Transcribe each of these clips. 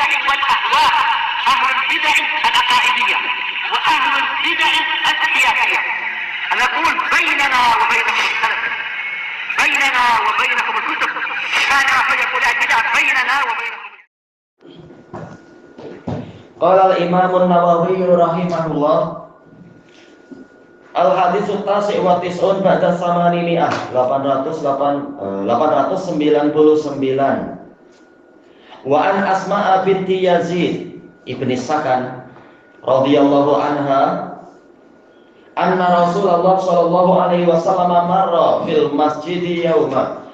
البدع والأهواء، أهل البدع العقائدية وأهل البدع السياسية. نقول بيننا وبينكم السلف، بيننا وبينكم الكتب، كان فيقول البدع بيننا وبينكم. Qala al-Imam an-Nawawi rahimahullah, al-haditsu tasi' wa tis'un ba'da samani mi'ah, 899. Wa an Asma'a binti Yazid ibni Sakan radhiyallahu anha anna Rasulullah sallallahu alaihi wasallam marra fil masjid yauma,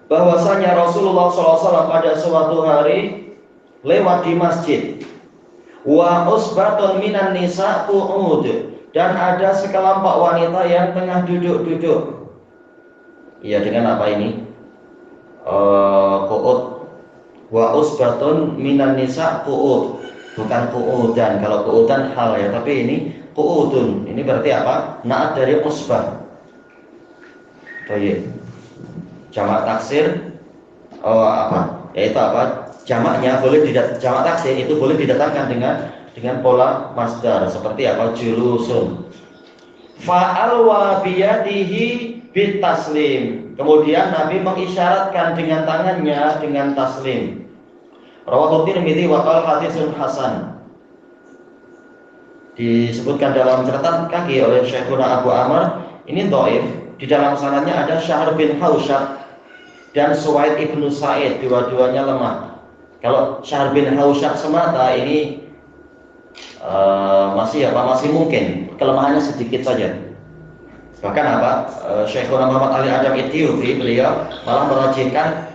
bahwasanya Rasulullah sallallahu alaihi wasallam pada suatu hari lewat di masjid. Wa usbatun minan nisa qu'ud, dan ada sekelompok wanita yang tengah duduk-duduk. Iya, dengan apa ini? Qu'ud. Wa usbatun minan nisa qu'ud, bukan qu'udan. Kalau qu'udan hal ya, tapi ini qu'udun. Ini berarti apa? Naat dari usbah. Baik. Jamak taksir apa? Yaitu apa? Jamaknya boleh jamak taksir itu boleh didatangkan dengan pola masdar seperti apa? Julusun. Fa'alwa biyadihi bitaslim. Kemudian Nabi mengisyaratkan dengan tangannya dengan taslim. Rawahu Tirmidzi wa qala haditsun hasan. Disebutkan dalam catatan kaki oleh Syekhuna Abu Amr, ini dhaif. Di dalam sanadnya ada Syahr bin Hausyab dan Suwaid ibnu Sa'id, dua-duanya lemah. Kalau Syahr bin Hausyab semata ini masih mungkin, kelemahannya sedikit saja. Bahkan Syekhuna Muhammad Ali Adam Ethiopi, beliau malah merajinkan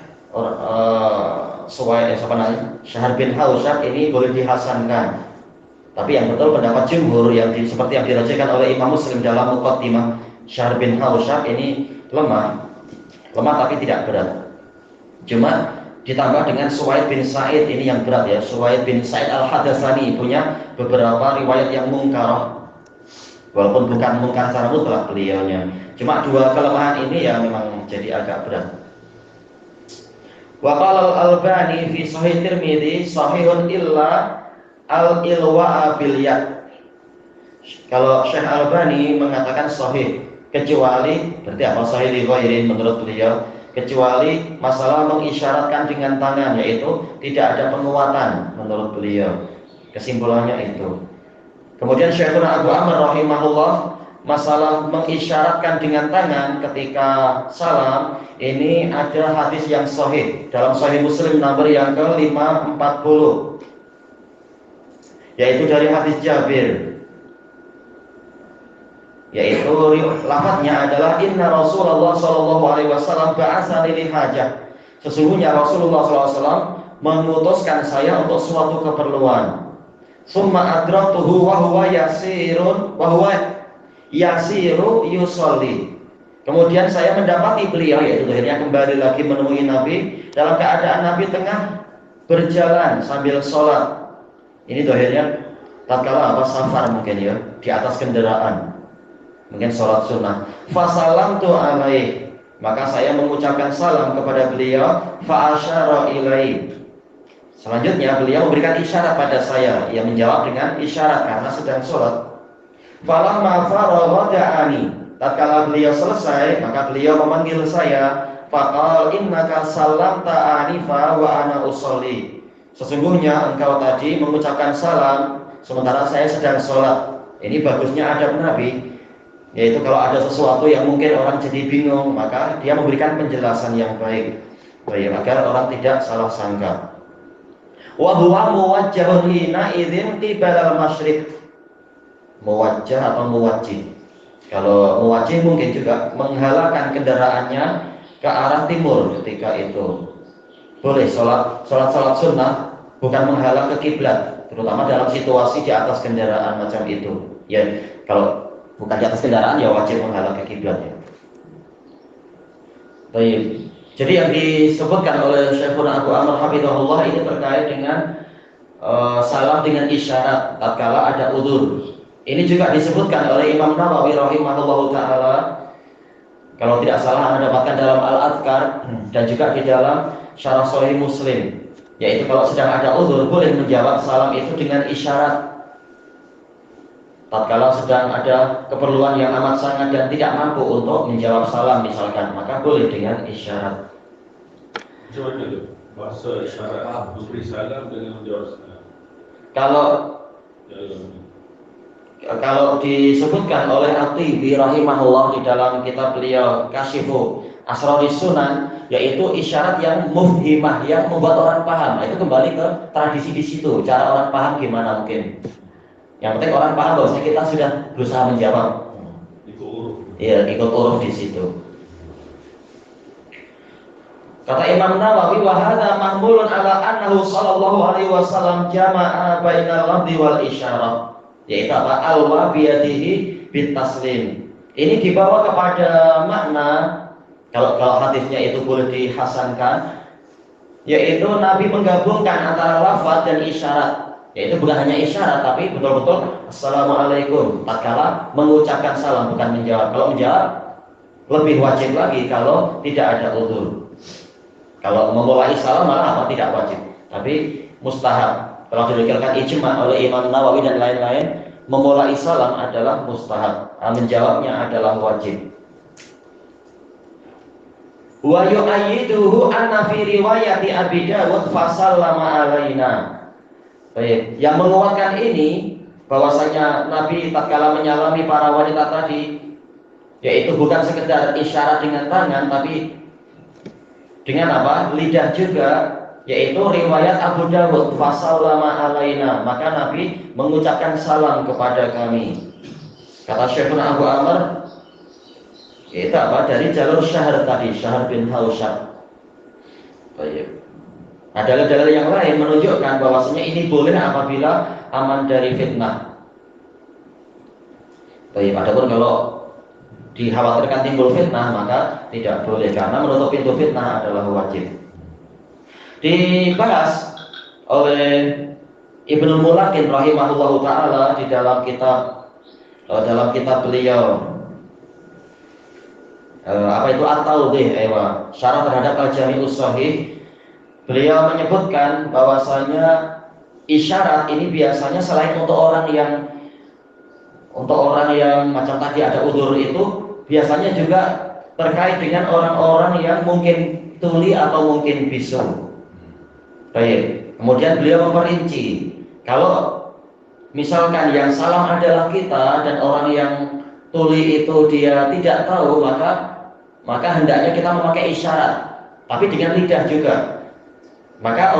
Syahr bin Hausyab ini boleh dihasankan. Tapi yang betul pendapat jumhur seperti yang dirajinkan oleh Imam Muslim dalam Muqaddimah, Syahr bin Hausyab ini lemah tapi tidak berat. Cuma ditambah dengan Suwaid bin Sa'id, ini yang berat ya. Suwaid bin Sa'id al-Hadatsani punya beberapa riwayat yang mungkarah, walaupun bukan mungkar secara mutlak beliaunya. Cuma dua kelemahan ini ya memang jadi agak berat. Wa qala al-Albani fi Sahih Tirmidzi sahihun illa al-ilwa'a bil yad. Kalau Syekh Albani mengatakan sahih, kecuali berarti apa? Sahih li ghairin menurut beliau, kecuali masalah mengisyaratkan dengan tangan, yaitu tidak ada penguatan menurut beliau. Kesimpulannya itu. Kemudian Syekhuna Abu Amr rahimahullah, masalah mengisyaratkan dengan tangan ketika salam, ini ada hadis yang sahih dalam Sahih Muslim nomor yang ke-540, yaitu dari hadis Jabir, yaitu lafadznya adalah inna Rasulullah sallallahu alaihi wasallam ba'atsani li hajah. Sesungguhnya Rasulullah sallallahu alaihi wasallam mengutuskan saya untuk suatu keperluan. Summa adraktuhu wa huwa yasiru yusolli. Kemudian saya mendapati beliau, yaitu akhirnya kembali lagi menemui Nabi dalam keadaan Nabi tengah berjalan sambil sholat. Ini akhirnya tatkala safar mungkin ya, di atas kendaraan, mungkin sholat sunnah. Fasalamtu alaih, maka saya mengucapkan salam kepada beliau. Fa'asyara ilaih, selanjutnya beliau memberikan isyarat pada saya. Ia menjawab dengan isyarat karena sedang sholat. Falamma faragha da'ani, tatkala beliau selesai maka beliau memanggil saya. Faqal innaka sallamta anifa wa ana usolli. Sesungguhnya engkau tadi mengucapkan salam sementara saya sedang sholat. Ini bagusnya adab Nabi, yaitu kalau ada sesuatu yang mungkin orang jadi bingung, maka dia memberikan penjelasan yang baik agar orang tidak salah sangka. Wa huwa muwajjahun hina idzin qibala al-masyriq. Muwajjah atau muwajjih. Kalau muwajjih mungkin juga menghalangkan kendaraannya ke arah timur ketika itu. Boleh sholat sunnah bukan menghalang ke kiblat, terutama dalam situasi di atas kendaraan macam itu. Ya, kalau bukan di atas kendaraan ya wajib menghalang ke kiblat ya. Baik. Jadi yang disebutkan oleh Syekhuna Abu Amr hafizahullah ini terkait dengan salam dengan isyarat tatkala ada udzur. Ini juga disebutkan oleh Imam Nawawi rahimahullahu taala. Kalau tidak salah Anda dapatkan dalam Al-Adhkar dan juga di dalam Syarah Sahih Muslim. Yaitu kalau sedang ada uzur boleh menjawab salam itu dengan isyarat. Tatkala sedang ada keperluan yang amat sangat dan tidak mampu untuk menjawab salam misalkan, maka boleh dengan isyarat. Macam mana tu? Bahasa isyarat memberi salam dengan menjawab salam. Kalau disebutkan oleh At-Tibi rahimahullah di dalam kitab beliau Kasyifu Asraris Sunan, yaitu isyarat yang mufhimah, yang membuat orang paham. Nah, itu kembali ke tradisi di situ, cara orang paham gimana mungkin. Yang penting orang paham bahwa kita sudah berusaha menjawab. Ikut huruf. Iya, ikut huruf di situ. Kata Imam Nawawi, wa hadza mahmulun ala annahu sallallahu alaihi wasallam jama'a bainal lafzi wal isyarah. Yaitu apa? Alwa biyadihi bitaslim. Ini dibawa kepada makna, kalau hadisnya itu boleh dihasankan, yaitu Nabi menggabungkan antara lafaz dan isyarat. Yaitu bukan hanya isyarat, tapi betul-betul assalamualaikum tatkala mengucapkan salam, bukan menjawab. Kalau menjawab lebih wajib lagi kalau tidak ada uzur. Kalau memulai salam malah apa? Tidak wajib, tapi mustahab. Kalau diriwayatkan ijma oleh Imam Nawawi dan lain-lain, memulai salam adalah mustahab, menjawabnya adalah wajib. Wa yu'ayyiduhu anna fi riwayati Abi Dawud fasallama alaina. Baik, yang menguatkan ini bahwasanya Nabi tatkala menyalami para wanita tadi, yaitu bukan sekedar isyarat dengan tangan, tapi dengan apa? Lidah juga, yaitu riwayat Abu Dawud fasallama alaina, maka Nabi mengucapkan salam kepada kami. Kata Syekhuna Abu Amr, itu apa? Dari jalur Syahr tadi, Syahr bin Hausyab. Baik. Ada dalil yang lain menunjukkan bahwasanya ini boleh apabila aman dari fitnah. Baik, adapun kalau dikhawatirkan timbul fitnah maka tidak boleh, karena menutup pintu fitnah adalah wajib. Dibahas oleh Ibnu Mulakin rahimahullahu taala di dalam kitab beliau apa itu At-Tawdih, syarah terhadap Al-Jami'us Shahih. Beliau menyebutkan bahwasanya isyarat ini biasanya selain untuk orang yang macam tadi ada uzur itu, biasanya juga terkait dengan orang-orang yang mungkin tuli atau mungkin bisu. Baik. Kemudian beliau memperinci, kalau misalkan yang salam adalah kita dan orang yang tuli itu dia tidak tahu, maka hendaknya kita memakai isyarat, tapi dengan lidah juga. Maka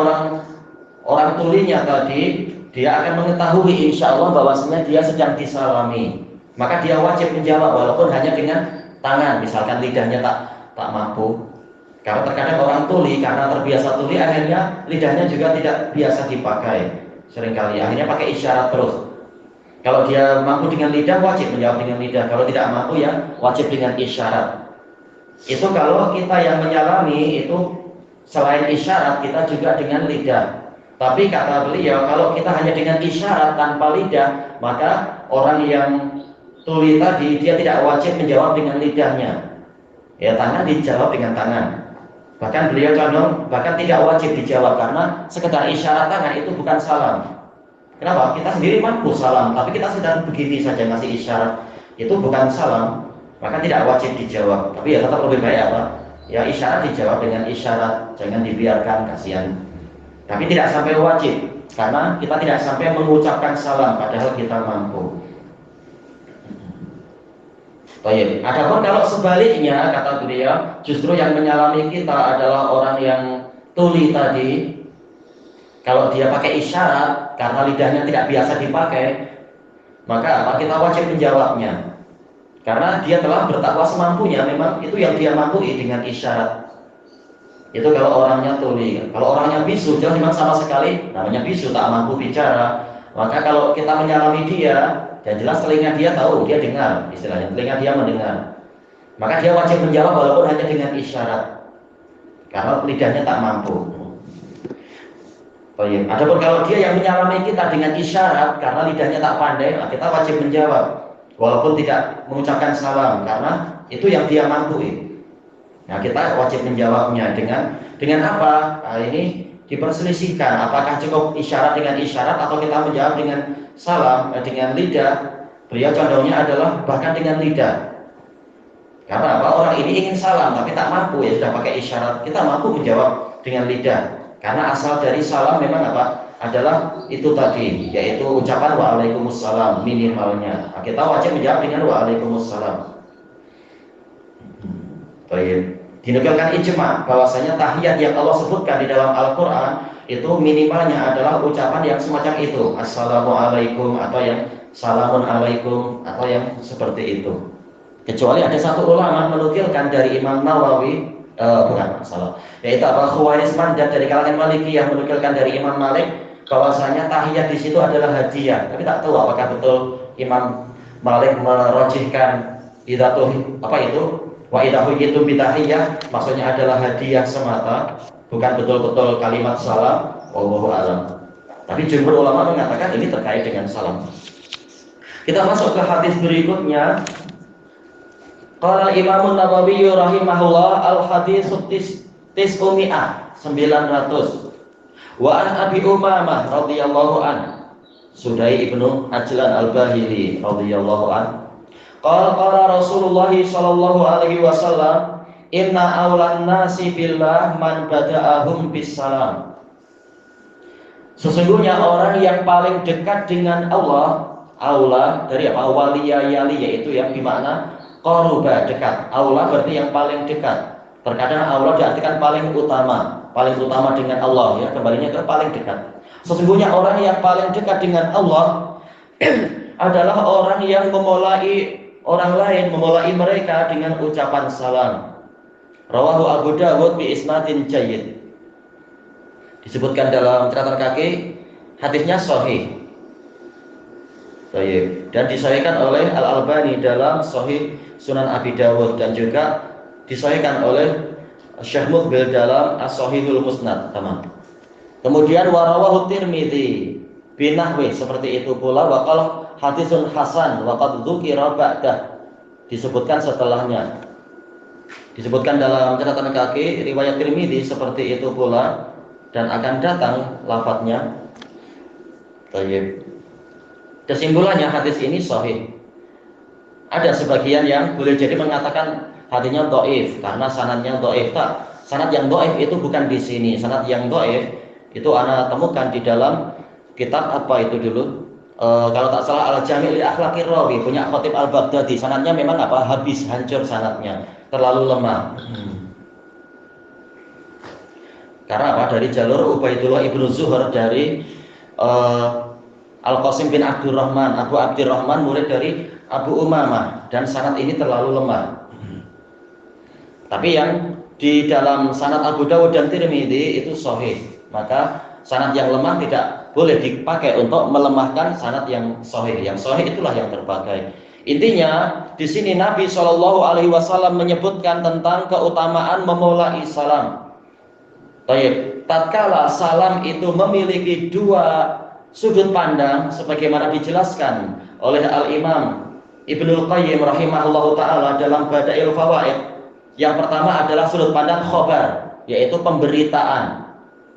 orang tulinya tadi dia akan mengetahui insya Allah bahwasanya dia sedang disalami, maka dia wajib menjawab walaupun hanya dengan tangan, misalkan lidahnya tak mampu. Karena terkadang orang tuli karena terbiasa tuli akhirnya lidahnya juga tidak biasa dipakai, seringkali akhirnya pakai isyarat terus. Kalau dia mampu dengan lidah wajib menjawab dengan lidah, kalau tidak mampu ya wajib dengan isyarat. Itu kalau kita yang menyalami itu selain isyarat kita juga dengan lidah. Tapi kata beliau, kalau kita hanya dengan isyarat tanpa lidah, maka orang yang tuli tadi dia tidak wajib menjawab dengan lidahnya. Ya, tangan dijawab dengan tangan. Bahkan beliau condong bahkan tidak wajib dijawab, karena sekedar isyarat tangan itu bukan salam. Kenapa? Kita sendiri mampu salam, tapi kita sedang begini saja ngasih isyarat, itu bukan salam, maka tidak wajib dijawab. Tapi ya tetap lebih baik apa? Ya isyarat dijawab dengan isyarat, jangan dibiarkan, kasihan. Tapi tidak sampai wajib, karena kita tidak sampai mengucapkan salam padahal kita mampu. Baik. Adapun kalau sebaliknya kata beliau, justru yang menyalami kita adalah orang yang tuli tadi. Kalau dia pakai isyarat karena lidahnya tidak biasa dipakai, maka kita wajib menjawabnya. Karena dia telah bertakwa semampunya, memang itu yang dia mampu dengan isyarat. Itu kalau orangnya tuli. Kalau orangnya bisu, jelas memang sama sekali namanya bisu, tak mampu bicara. Maka kalau kita menyalami dia, dan jelas telinga dia tahu, dia dengar, istilahnya telinga dia mendengar, maka dia wajib menjawab walaupun hanya dengan isyarat, karena lidahnya tak mampu. Baik. Adapun kalau dia yang menyalami kita dengan isyarat karena lidahnya tak pandai, kita wajib menjawab walaupun tidak mengucapkan salam, karena itu yang dia mampu. Nah, kita wajib menjawabnya dengan apa? Nah, ini diperselisihkan apakah cukup isyarat dengan isyarat atau kita menjawab dengan salam, dengan lidah. Beliau condongnya adalah bahkan dengan lidah. Karena apa? Orang ini ingin salam tapi tak mampu, ya sudah pakai isyarat. Kita mampu menjawab dengan lidah. Karena asal dari salam memang apa? Adalah itu tadi, yaitu ucapan waalaikumsalam minimalnya. Nah, kita wajib menjawab dengan waalaikumsalam. Baik. Dinukilkan ijma bahwasanya tahiyat yang Allah sebutkan di dalam Al-Qur'an itu minimalnya adalah ucapan yang semacam itu, assalamualaikum atau yang salamun alaikum atau yang seperti itu. Kecuali ada satu ulama menukilkan dari Imam Nawawi, bukan salah, yaitu Al-Khawarizman dan dari kalangan Maliki yang menukilkan dari Imam Malik bahwasanya tahiyat di situ adalah hadiah. Tapi tak tahu apakah betul Imam Malik merojihkan idatuh apa itu? Wa idahu itu bitahiyah, maksudnya adalah hadiah semata, bukan betul-betul kalimat salam. Wallahu a'lam. Tapi jumhur ulama mengatakan ini terkait dengan salam. Kita masuk ke hadis berikutnya. Qala Imam Nawawi rahimahullah al-haditsu tis'umi'ah 900. Wa an Abi Umamah radhiyallahu an Sudai ibnu Ajlan al-Bahili radhiyallahu an qala Rasulullah sallallahu alaihi wasallam inna awlan nasi billah man bada'ahum bisalam. Sesungguhnya orang yang paling dekat dengan Allah, aula dari apa? Waliya yali, yaitu yang bermakna qaruba, dekat. Aula berarti yang paling dekat. Terkadang aula diartikan paling utama dengan Allah, ya, kembalinya ke paling dekat. Sesungguhnya orang yang paling dekat dengan Allah adalah orang yang memulai orang lain, memulai mereka dengan ucapan salam. Rawahu Abu Dawud bi isnadin jayyid. Disebutkan dalam catatan kaki, hadisnya sahih. Baik, dan disahihkan oleh Al-Albani dalam Sahih Sunan Abi Dawud dan juga disahihkan oleh Syekh Muqbil dalam As-Sahihul Musnad, teman. Kemudian warawahu Tirmidzi binahwi, seperti itu pula waqal hadisun hasan waqad dzukira ba'dah, disebutkan setelahnya. Disebutkan dalam catatan kaki riwayat Tirmidzi seperti itu pula dan akan datang lafadznya. Baik. Kesimpulannya hadis ini sahih. Ada sebagian yang boleh jadi mengatakan hadisnya dhaif karena sanadnya dhaif. Tak, sanad yang dhaif itu bukan di sini. Sanad yang dhaif itu ana temukan di dalam kitab apa itu dulu? Kalau tak salah Al-Jami' li Akhlaqir Rawi punya Khatib Al-Baghdadi. Sanadnya memang apa? Habis, hancur sanadnya, terlalu lemah. Karena apa? Dari jalur Ubaidullah ibnu Zuhur dari Al-Qasim bin Abdurrahman, Abu Abdurrahman murid dari Abu Umamah, dan sanad ini terlalu lemah. Tapi yang di dalam sanad Abu Dawud dan Tirmidzi itu sahih. Maka sanad yang lemah tidak boleh dipakai untuk melemahkan sanad yang sahih. Yang sahih itulah yang terpakai. Intinya di sini Nabi Shallallahu alaihi wasallam menyebutkan tentang keutamaan memulai salam. Baik, tatkala salam itu memiliki dua sudut pandang sebagaimana dijelaskan oleh Al-Imam Ibnul Qayyim rahimahullahu ta'ala dalam Badail Fawaid. Yang pertama adalah sudut pandang khobar, yaitu pemberitaan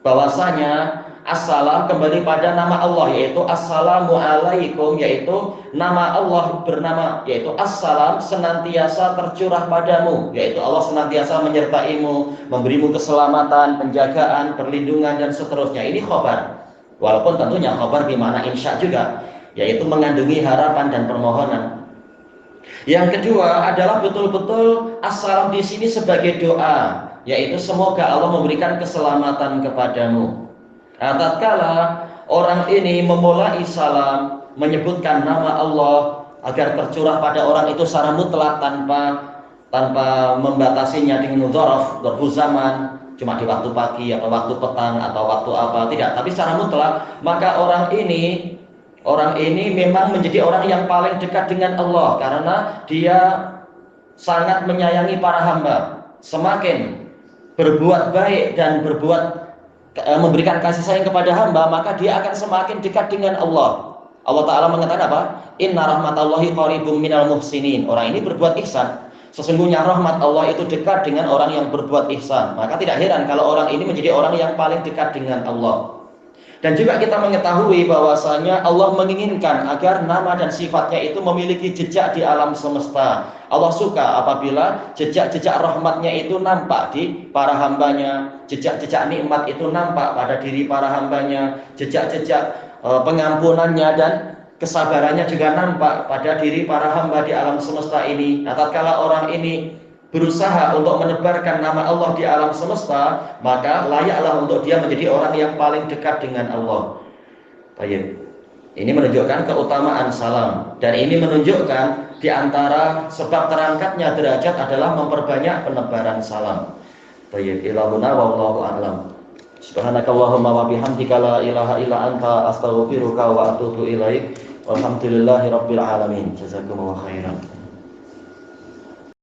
bahwasanya assalam kembali pada nama Allah, yaitu assalamu alaikum, yaitu nama Allah bernama, yaitu assalam senantiasa tercurah padamu, yaitu Allah senantiasa menyertaimu, memberimu keselamatan, penjagaan, perlindungan dan seterusnya. Ini khobar. Walaupun tentunya khabar bermakna insya juga, yaitu mengandungi harapan dan permohonan. Yang kedua adalah betul-betul assalam di sini sebagai doa, yaitu semoga Allah memberikan keselamatan kepadamu. Nah, tatkala orang ini memulai salam menyebutkan nama Allah agar tercurah pada orang itu secara mutlak tanpa membatasinya dengan dzaraf, dzarfuz zaman, cuma di waktu pagi atau waktu petang atau waktu apa, tidak, tapi secara mutlak, maka orang ini memang menjadi orang yang paling dekat dengan Allah karena dia sangat menyayangi para hamba. Semakin berbuat baik dan memberikan kasih sayang kepada hamba, maka dia akan semakin dekat dengan Allah. Allah Ta'ala mengatakan apa? Inna rahmatallahi qaribum minal muhsinin. Orang ini berbuat ihsan, Sesungguhnya rahmat Allah itu dekat dengan orang yang berbuat ihsan. Maka tidak heran kalau orang ini menjadi orang yang paling dekat dengan Allah. Dan juga kita mengetahui bahwasanya Allah menginginkan agar nama dan sifatnya itu memiliki jejak di alam semesta. Allah suka apabila jejak-jejak rahmatnya itu nampak di para hambanya, jejak-jejak nikmat itu nampak pada diri para hambanya, jejak-jejak pengampunannya dan kesabarannya juga nampak pada diri para hamba di alam semesta ini. Nah, tatkala orang ini berusaha untuk menebarkan nama Allah di alam semesta, maka layaklah untuk dia menjadi orang yang paling dekat dengan Allah. Baik. Ini menunjukkan keutamaan salam, dan ini menunjukkan di antara sebab terangkatnya derajat adalah memperbanyak penebaran salam. Baik, ilahuna wallahu a'lam. Subhanakallahumma wa bihamdika la ilaha illa anta astaghfiruka wa atubu ilaik. Walhamdulillahirabbil alamin. Jazakumullahu khairan.